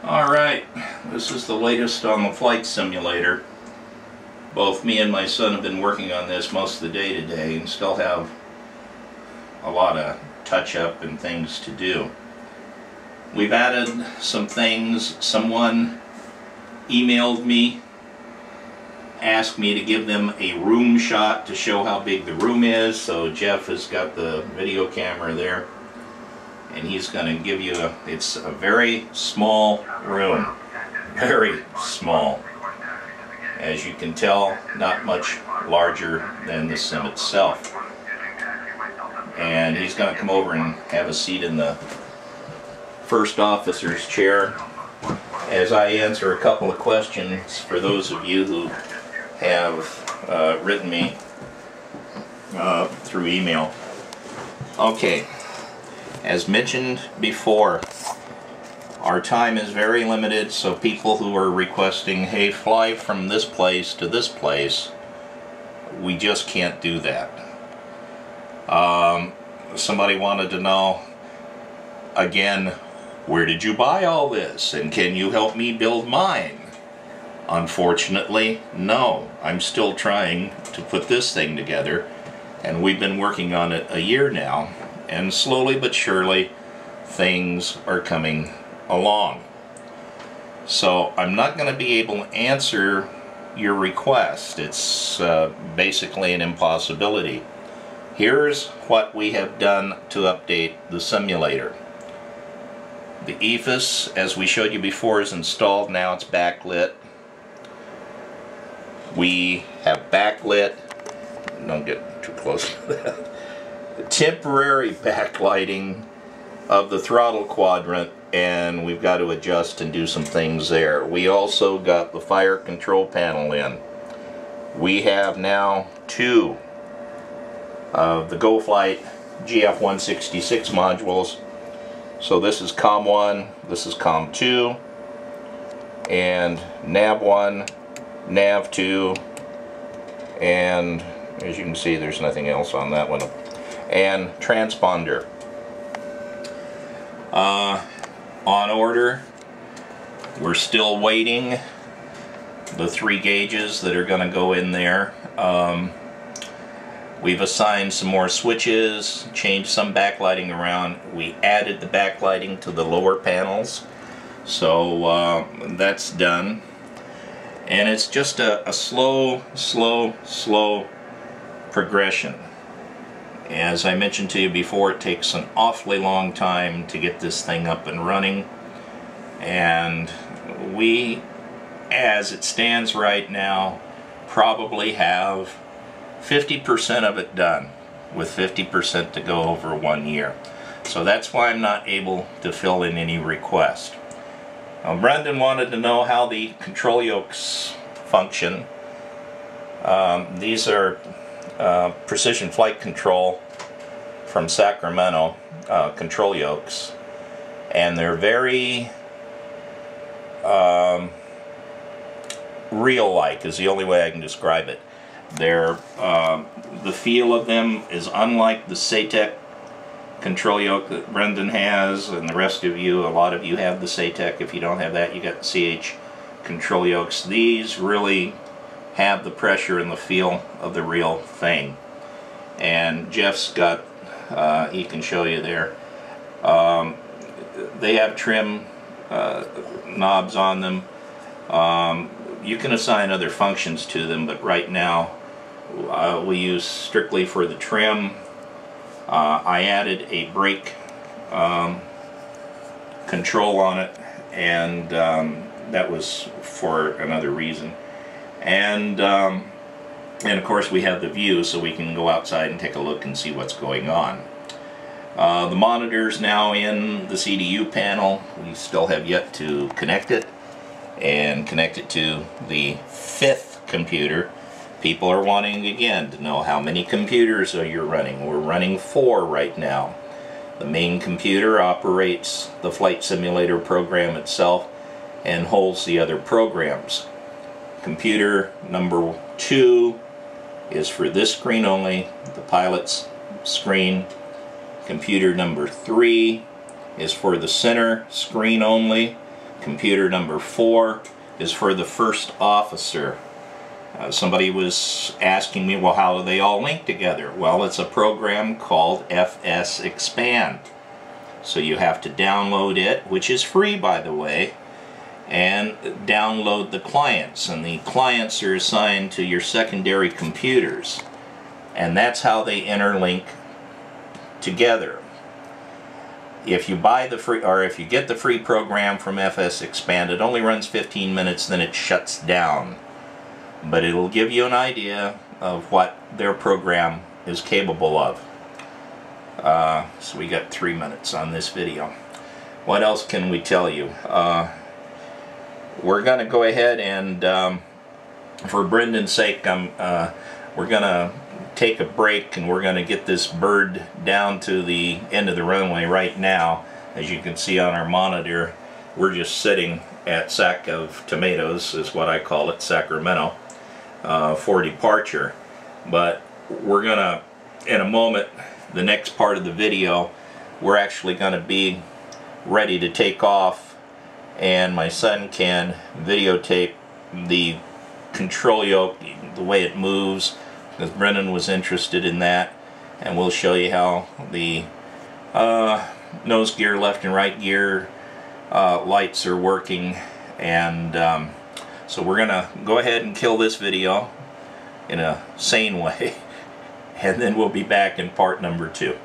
Alright, this is the latest on the flight simulator. Both me and my son have been working on this most of the day today and still have a lot of touch-up and things to do. We've added some things. Someone emailed me, asked me to give them a room shot to show how big the room is, so Jeff has got the video camera there. And he's going to give you it's a very small room, very small. As you can tell, not much larger than the sim itself. And he's going to come over and have a seat in the first officer's chair as I answer a couple of questions for those of you who have written me through email. Okay. As mentioned before, our time is very limited, so people who are requesting, hey, fly from this place to this place, we just can't do that. Somebody wanted to know, again, where did you buy all this, and can you help me build mine? Unfortunately, no. I'm still trying to put this thing together, and we've been working on it a year now. And slowly but surely, things are coming along. So I'm not going to be able to answer your request. It's basically an impossibility. Here's what we have done to update the simulator. The EFIS, as we showed you before, is installed. Now it's backlit. We have backlit. Don't get too close to that. Temporary backlighting of the throttle quadrant, and we've got to adjust and do some things there. We also got the fire control panel in. We have now two of the GoFlight GF166 modules. So this is COM1, this is COM2, and NAV1, NAV2, and as you can see, there's nothing else on that one. And transponder. On order, we're still waiting. The 3 gauges that are going to go in there. We've assigned some more switches, changed some backlighting around. We added the backlighting to the lower panels, so that's done. And it's just a slow progression. As I mentioned to you before, it takes an awfully long time to get this thing up and running, and we, as it stands right now, probably have 50% of it done, with 50% to go over 1 year. So that's why I'm not able to fill in any request. Brendan wanted to know how the control yokes function. These are Precision Flight Control from Sacramento control yokes, and they're very real-like is the only way I can describe it. They're the feel of them is unlike the SATEC control yoke that Brendan has, and the rest of you, a lot of you have the SATEC. If you don't have that, you got the CH control yokes. These really have the pressure and the feel of the real thing. And Jeff's got, he can show you there. They have trim knobs on them. You can assign other functions to them, but right now we use strictly for the trim. I added a brake control on it, and that was for another reason. And of course we have the view, so we can go outside and take a look and see what's going on. The monitor's now in the CDU panel. We still have yet to connect it and connect it to the 5th computer. People are wanting again to know how many computers are you running. We're running 4 right now. The main computer operates the flight simulator program itself and holds the other programs. Computer number 2 is for this screen only, the pilot's screen. Computer number 3 is for the center screen only. Computer number 4 is for the first officer. Somebody was asking me, well, how do they all link together? Well, it's a program called FS Expand. So you have to download it, which is free, by the way, and download the clients. And the clients are assigned to your secondary computers. And that's how they interlink together. If you buy the free, or if you get the free program from FS Expand, it only runs 15 minutes, then it shuts down. But it'll give you an idea of what their program is capable of. So we got 3 minutes on this video. What else can we tell you? We're going to go ahead and, for Brendan's sake, we're going to take a break, and we're going to get this bird down to the end of the runway right now. As you can see on our monitor, we're just sitting at Sack of Tomatoes, is what I call it, Sacramento, for departure. But we're going to, in a moment, the next part of the video, we're actually going to be ready to take off, and my son can videotape the control yoke, the way it moves, because Brendan was interested in that, and we'll show you how the nose gear, left and right gear lights are working. And so we're gonna go ahead and kill this video in a sane way, and then we'll be back in part number 2.